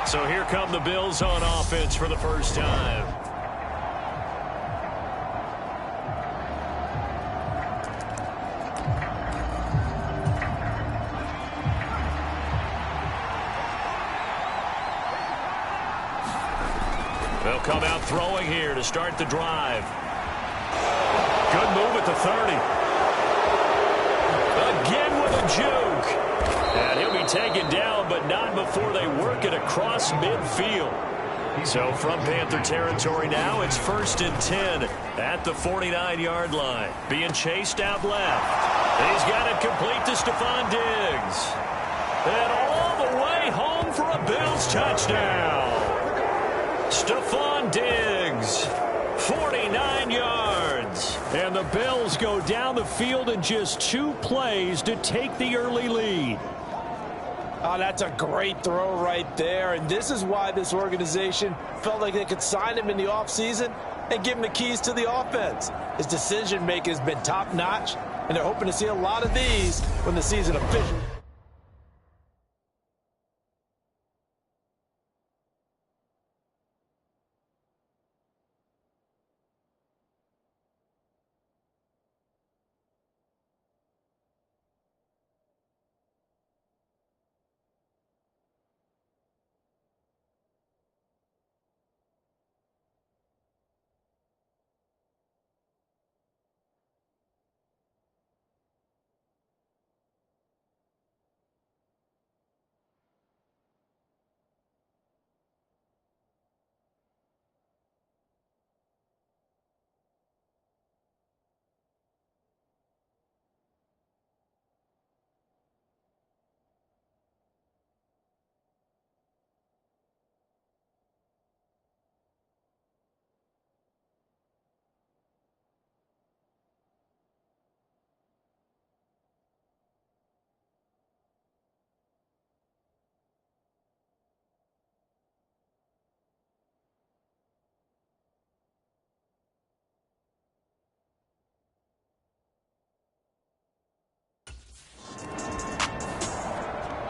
So here come the Bills on offense for the first time. They'll come out throwing here to start the drive. Good move at the 30. Again with a juke. And he'll be taken down, but not before they work it across midfield. So from Panther territory now, it's 1st and 10 at the 49-yard line. Being chased out left. He's got it complete to Stephon Diggs. And all the way home for a Bills touchdown. Stephon Diggs, 49 yards. And the Bills go down the field in just 2 plays to take the early lead. Oh, that's a great throw right there. And this is why this organization felt like they could sign him in the offseason and give him the keys to the offense. His decision-making has been top-notch, and they're hoping to see a lot of these when the season officially.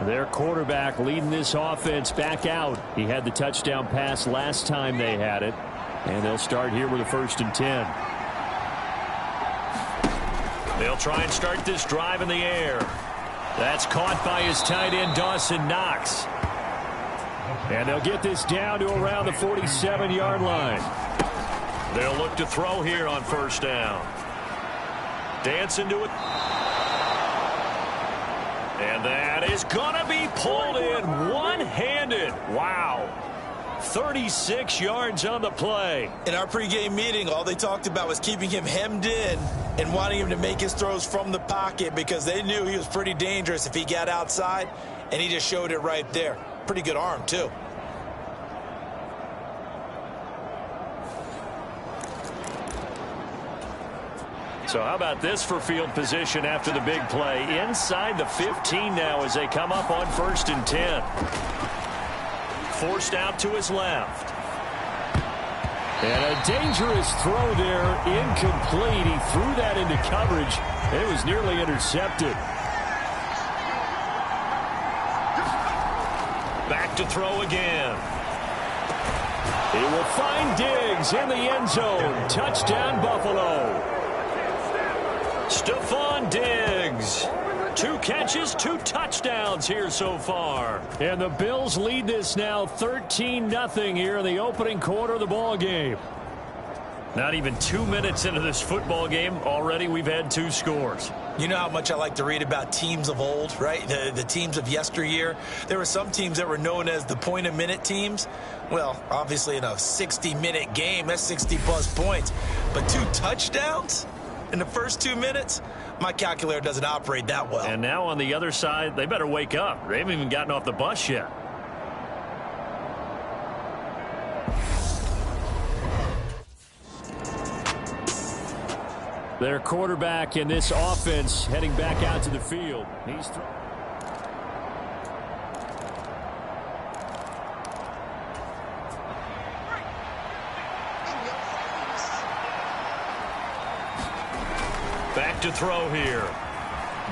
Their quarterback leading this offense back out. He had the touchdown pass last time they had it. And they'll start here with a 1st and 10. They'll try and start this drive in the air. That's caught by his tight end, Dawson Knox. And they'll get this down to around the 47-yard line. They'll look to throw here on 1st down. Dance into it. And that is going to be pulled in one-handed. Wow. 36 yards on the play. In our pregame meeting, all they talked about was keeping him hemmed in and wanting him to make his throws from the pocket because they knew he was pretty dangerous if he got outside, and he just showed it right there. Pretty good arm, too. So how about this for field position after the big play? Inside the 15 now as they come up on 1st and 10. Forced out to his left. And a dangerous throw there, incomplete. He threw that into coverage. It was nearly intercepted. Back to throw again. He will find Diggs in the end zone. Touchdown, Buffalo. Stephon Diggs. 2 catches, 2 touchdowns here so far. And the Bills lead this now 13-0 here in the opening quarter of the ball game. Not even 2 minutes into this football game, already we've had 2 scores. You know how much I like to read about teams of old, right? The teams of yesteryear. There were some teams that were known as the point-a-minute teams. Well, obviously in a 60-minute game, that's 60-plus points. But 2 touchdowns in the first 2 minutes? My calculator doesn't operate that well. And now on the other side, they better wake up. They haven't even gotten off the bus yet. Their quarterback in this offense heading back out to the field. He's back to throw here.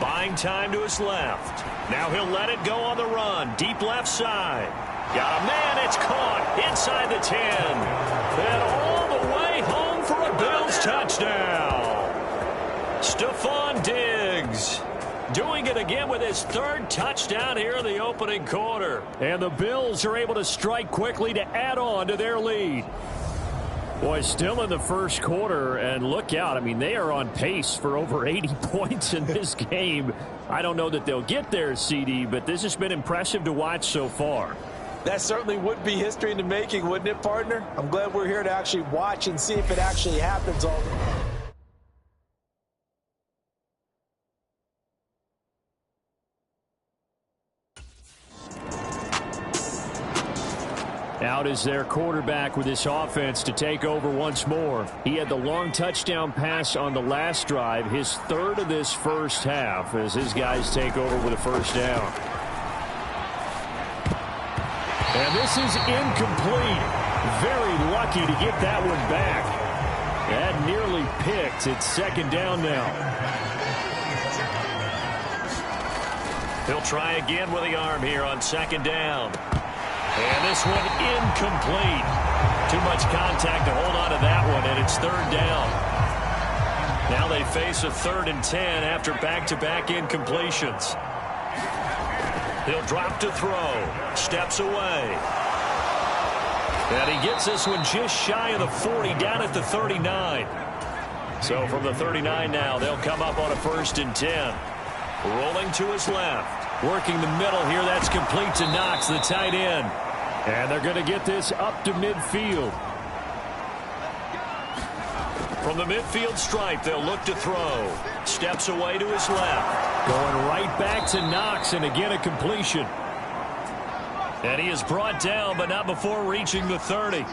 Buying time to his left. Now he'll let it go on the run. Deep left side. Got a man. It's caught inside the 10. And all the way home for a Bills touchdown. Stephon Diggs doing it again with his third touchdown here in the opening quarter. And the Bills are able to strike quickly to add on to their lead. Boy, still in the first quarter, and look out. I mean, they are on pace for over 80 points in this game. I don't know that they'll get there, CD, but this has been impressive to watch so far. That certainly would be history in the making, wouldn't it, partner? I'm glad we're here to actually watch and see if it actually happens all the time. Out is their quarterback with this offense to take over once more. He had the long touchdown pass on the last drive, his third of this first half, as his guys take over with a first down. And this is incomplete. Very lucky to get that one back. That nearly picked. It's second down now. He'll try again with the arm here on second down. And this one incomplete. Too much contact to hold on to that one, and it's third down. Now they face a 3rd and 10 after back-to-back incompletions. He'll drop to throw. Steps away. And he gets this one just shy of the 40, down at the 39. So from the 39 now, they'll come up on a 1st and 10. Rolling to his left. Working the middle here. That's complete to Knox, the tight end. And they're going to get this up to midfield. From the midfield stripe, they'll look to throw. Steps away to his left. Going right back to Knox, and again a completion. And he is brought down, but not before reaching the 30.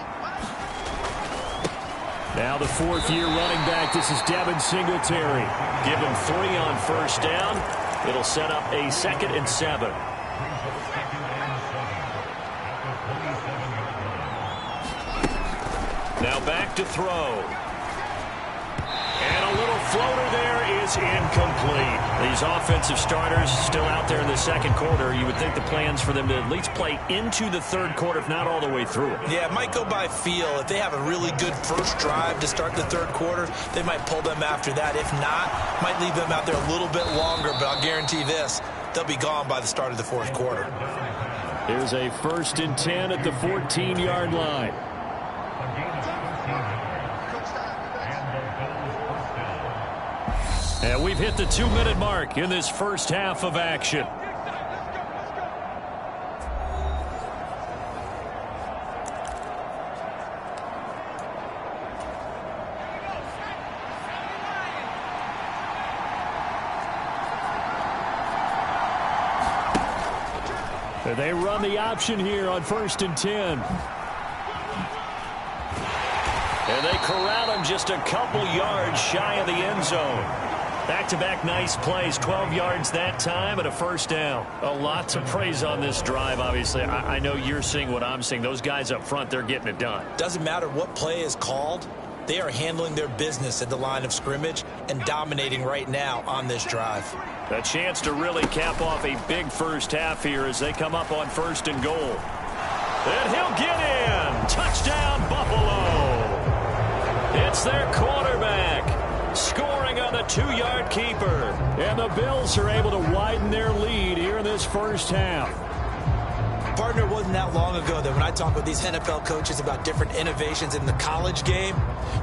Now the 4th-year running back. This is Devin Singletary. Give him 3 on first down. It'll set up a 2nd and 7. Now back to throw. And a little floater there is incomplete. These offensive starters still out there in the second quarter. You would think the plans for them to at least play into the third quarter, if not all the way through it. Yeah, it might go by feel. If they have a really good first drive to start the third quarter, they might pull them after that. If not, might leave them out there a little bit longer, but I'll guarantee this, they'll be gone by the start of the fourth quarter. Here's a 1st and 10 at the 14-yard line. And we've hit the 2-minute mark in this first half of action. They run the option here on 1st and 10. And they corral him just a couple yards shy of the end zone. Back-to-back nice plays, 12 yards that time and a first down. A lot to praise on this drive, obviously. I know you're seeing what I'm seeing. Those guys up front, they're getting it done. Doesn't matter what play is called. They are handling their business at the line of scrimmage and dominating right now on this drive. A chance to really cap off a big first half here as they come up on 1st and goal. And he'll get in. Touchdown, Buffalo. It's their quarterback scoring on the 2-yard keeper. And the Bills are able to widen their lead here in this first half. Partner, wasn't that long ago that when I talk with these NFL coaches about different innovations in the college game,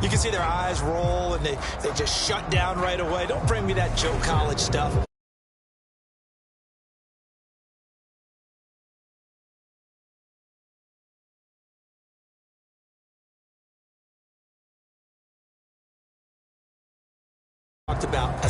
you can see their eyes roll and they just shut down right away. Don't bring me that Joe College stuff. Talked about a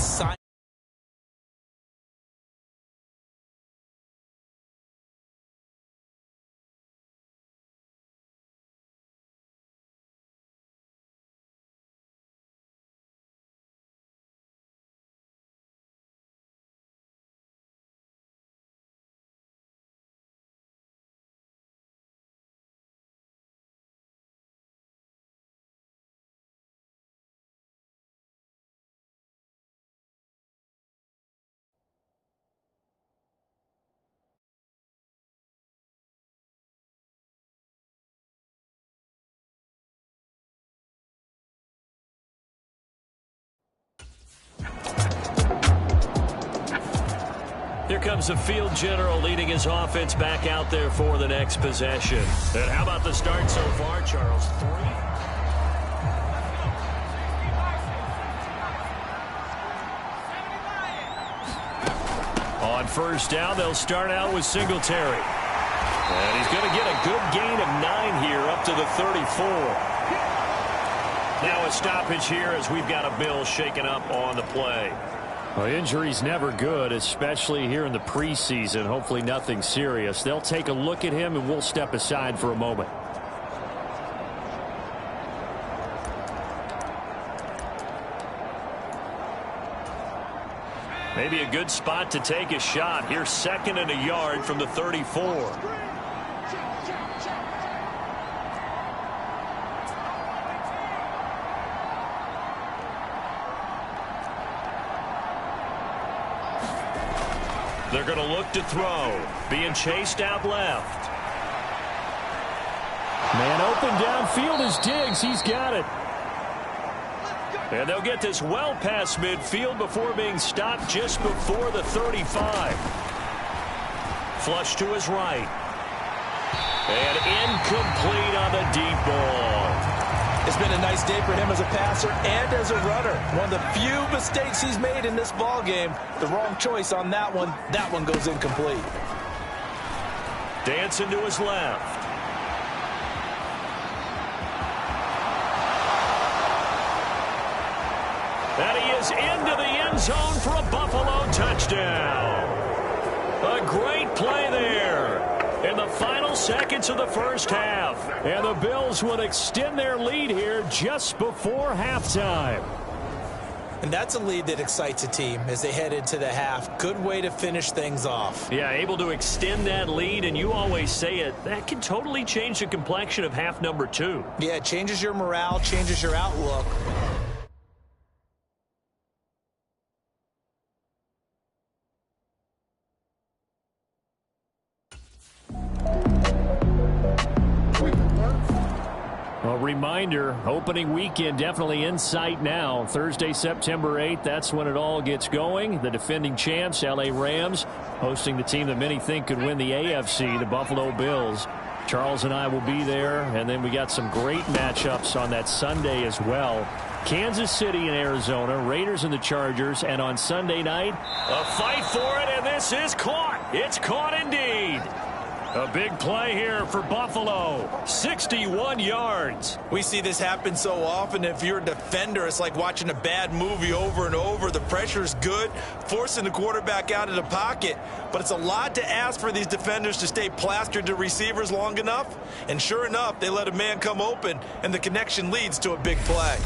Here comes the field general leading his offense back out there for the next possession. And how about the start so far, Charles? 3? On first down, they'll start out with Singletary. And he's going to get a good gain of 9 here up to the 34. Now a stoppage here as we've got a Bill shaken up on the play. Well, injury's never good, especially here in the preseason. Hopefully nothing serious. They'll take a look at him, and we'll step aside for a moment. Maybe a good spot to take a shot. Here's 2nd and a yard from the 34. They're going to look to throw. Being chased out left. Man open downfield is Diggs. He's got it. And they'll get this well past midfield before being stopped just before the 35. Flush to his right. And incomplete on the deep ball. It's been a nice day for him as a passer and as a runner. One of the few mistakes he's made in this ball game. The wrong choice on that one. That one goes incomplete. Dancing to his left. And he is into the end zone for a Buffalo touchdown. A great play there in the final seconds of the first half. And the Bills will extend their lead here just before halftime. And that's a lead that excites a team as they head into the half. Good way to finish things off. Yeah, able to extend that lead, and you always say it, that can totally change the complexion of half number 2. Yeah, it changes your morale, changes your outlook. A reminder, opening weekend definitely in sight now. Thursday, September 8th, that's when it all gets going. The defending champs, LA Rams, hosting the team that many think could win the AFC, the Buffalo Bills. Charles and I will be there, and then we got some great matchups on that Sunday as well. Kansas City and Arizona, Raiders and the Chargers, and on Sunday night, a fight for it, and this is caught. It's caught indeed. A big play here for Buffalo. 61 yards. We see this happen so often. If you're a defender, it's like watching a bad movie over and over. The pressure's good, forcing the quarterback out of the pocket. But it's a lot to ask for these defenders to stay plastered to receivers long enough. And sure enough, they let a man come open, and the connection leads to a big play.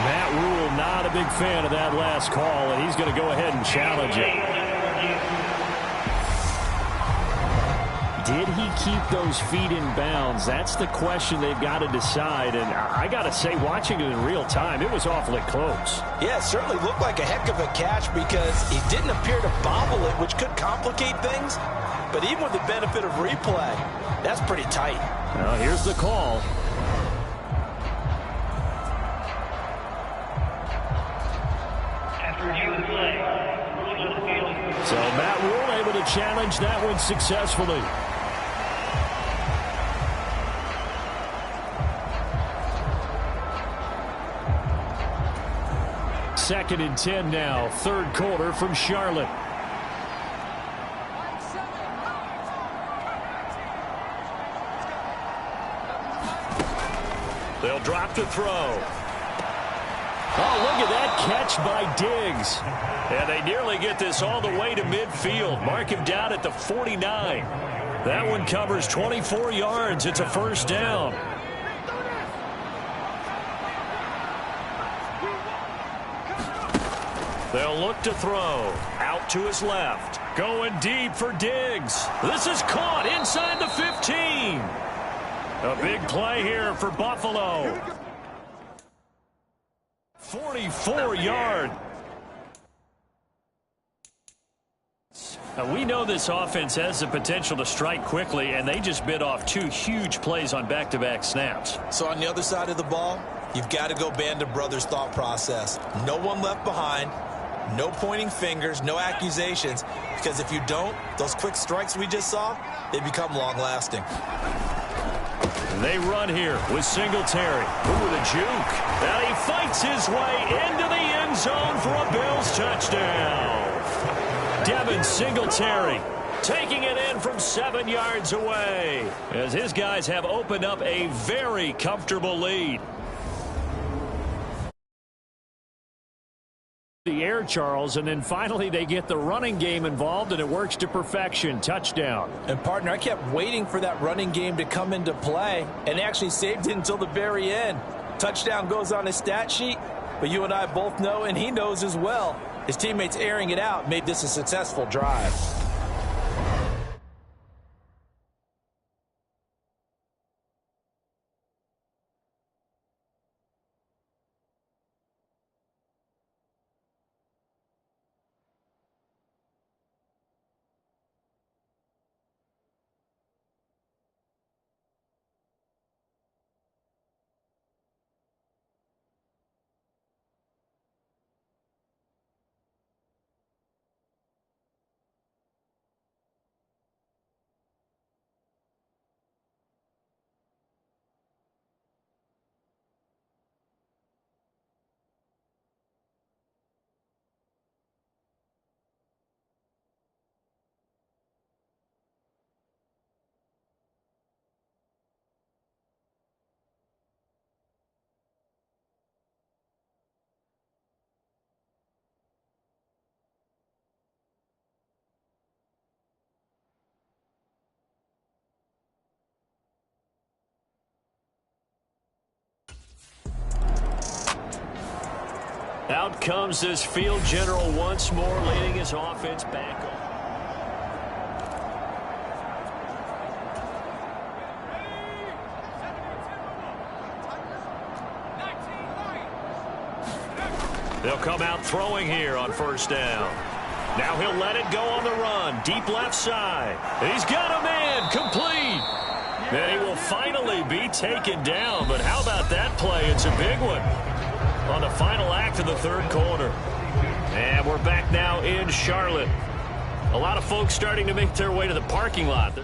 Matt Rule not a big fan of that last call, and he's going to go ahead and challenge it. Did he keep those feet in bounds? That's the question they've got to decide, and I got to say, watching it in real time, it was awfully close. Yeah, it certainly looked like a heck of a catch because he didn't appear to bobble it, which could complicate things. But even with the benefit of replay, that's pretty tight. Well, here's the call. So Matt Rule able to challenge that one successfully. Second and 10 now, third quarter from Charlotte. They'll drop to throw. Oh, look at that catch by Diggs. And they nearly get this all the way to midfield. Mark him down at the 49. That one covers 24 yards. It's a first down. They'll look to throw. Out to his left. Going deep for Diggs. This is caught inside the 15. A big play here for Buffalo. 44-yard. We know this offense has the potential to strike quickly, and they just bit off 2 huge plays on back-to-back snaps. So on the other side of the ball, You've got to go Band of Brothers thought process. No one left behind, no pointing fingers, no accusations, because if you don't, those quick strikes we just saw, they become long-lasting. They run here with Singletary. Ooh, the juke. And he fights his way into the end zone for a Bills touchdown. Devin Singletary taking it in from 7 yards away as his guys have opened up a very comfortable lead. The air, Charles, and then finally they get the running game involved, and it works to perfection. Touchdown. And, partner, I kept waiting for that running game to come into play, and actually saved it until the very end. Touchdown goes on his stat sheet, but you and I both know, and he knows as well, his teammates airing it out made this a successful drive. Out comes this field general once more, leading his offense back on. They'll come out throwing here on first down. Now he'll let it go on the run. Deep left side. He's got a man. Complete. And he will finally be taken down. But how about that play? It's a big one on the final act of the third quarter. And we're back now in Charlotte. A lot of folks starting to make their way to the parking lot.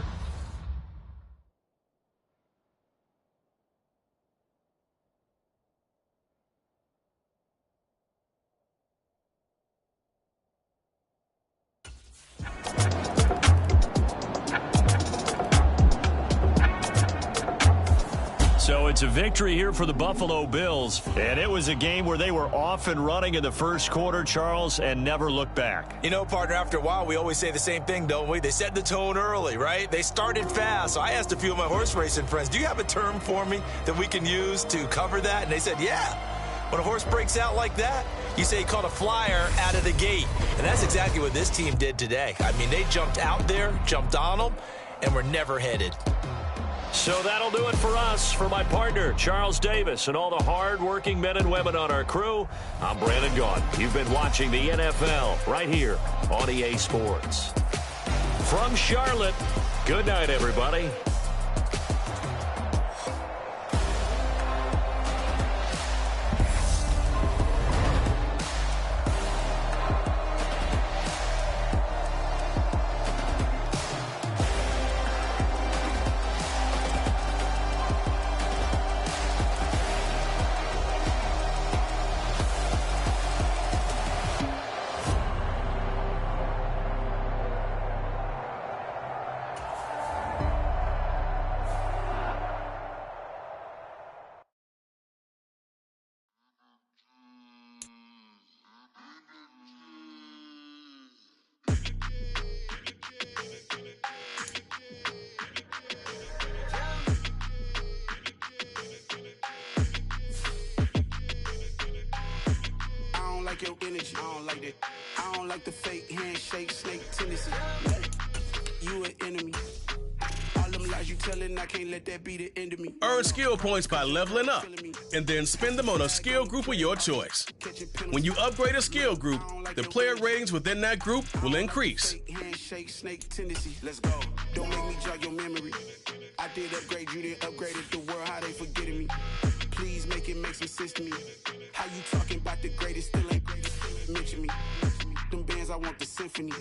So it's a victory here for the Buffalo Bills. And it was a game where they were off and running in the first quarter, Charles, and never looked back. You know, partner, after a while, we always say the same thing, don't we? They set the tone early, right? They started fast. So I asked a few of my horse racing friends, do you have a term for me that we can use to cover that? And they said, yeah. When a horse breaks out like that, you say he caught a flyer out of the gate. And that's exactly what this team did today. I mean, they jumped out there, jumped on them, and were never headed. So that'll do it for us. For my partner, Charles Davis, and all the hard-working men and women on our crew, I'm Brandon Gaughan. You've been watching the NFL right here on EA Sports. From Charlotte, good night, everybody. Your energy, I don't like that. I don't like the fake handshake, snake tendency. You an enemy. All them lies you telling, I can't let that be the end of me. Earn skill points by leveling up, and then spend them on a skill group of your choice. When you upgrade a skill group, the player ratings within that group will increase. Handshake, snake tendency. Let's go. Don't make me jog your memory. I did upgrade, you didn't upgrade it. The world, how they forgetting me. Please make it make some sense to me. How you talking about the greatest, still ain't mention me. Them bands, I want the symphony.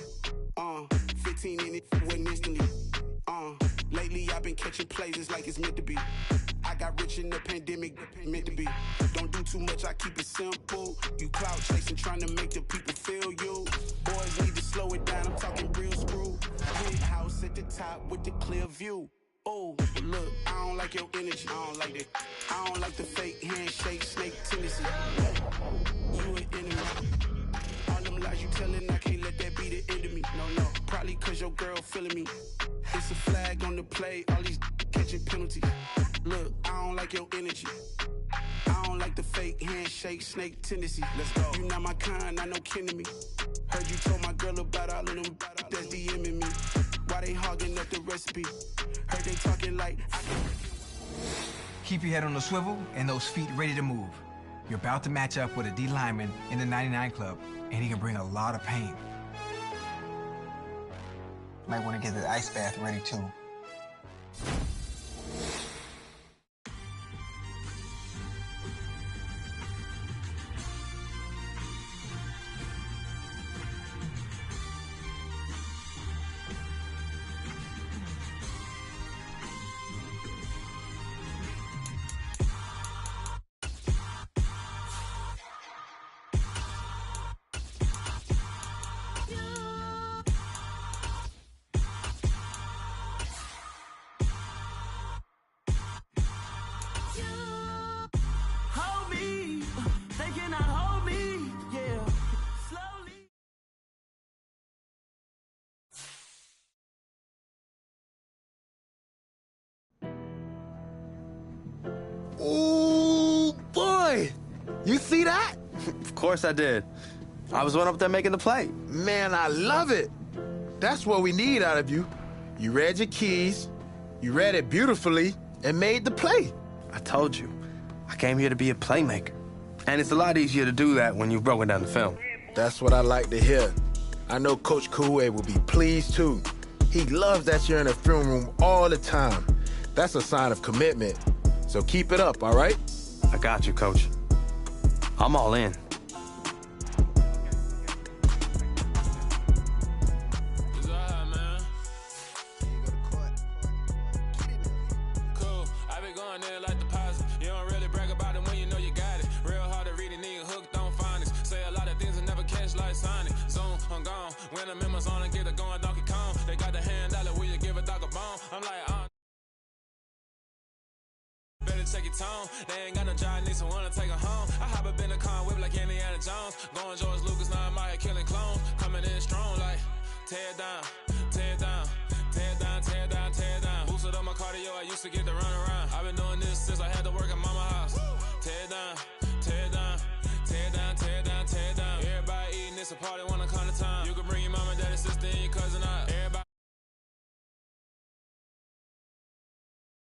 15 in it, went instantly. Lately I've been catching plays, it's like it's meant to be. I got rich in the pandemic, meant to be. Don't do too much, I keep it simple. You cloud chasing, trying to make the people feel you. Boys need to slow it down, I'm talking real screw. Big house at the top with the clear view. Oh, look, I don't like your energy, I don't like that. I don't like the fake handshake, snake tendency. You an enemy. All them lies you telling, I can't let that be the end of me. No, probably cause your girl feeling me. It's a flag on the play, all these catching penalties. Look, I don't like your energy. I don't like the fake handshake, snake tendency. Let's go. You not my kind, not no kin to me. Heard you told my girl about all of them that's DMing me. Why they hogging up the recipe? Heard they talking like I can... Keep your head on the swivel and those feet ready to move. You're about to match up with a D lineman in the 99 Club, and he can bring a lot of pain. Might want to get the ice bath ready, too. Oh, boy. You see that? Of course I did. I was one up there making the play. Man, I love it. That's what we need out of you. You read your keys, you read it beautifully, and made the play. I told you. I came here to be a playmaker. And it's a lot easier to do that when you've broken down the film. That's what I like to hear. I know Coach Koué will be pleased, too. He loves that you're in the film room all the time. That's a sign of commitment. So keep it up, all right? I got you, Coach. I'm all in. When the members on and get it going Donkey Kong, they got the hand dollar, will you give a dog a bone? I'm like, better check your tone. They ain't got no job, need someone to take her home. I hop up in the car, whip like Indiana Jones. Going George Lucas, now I'm out here killing clones. Coming in strong like, tear down, tear down, tear down, tear down, tear down. Boosted up my cardio, I used to get to run around. I've been doing this since I had to work at mama house. Tear down, tear down, tear down, tear down, tear down. Everybody eating this a party.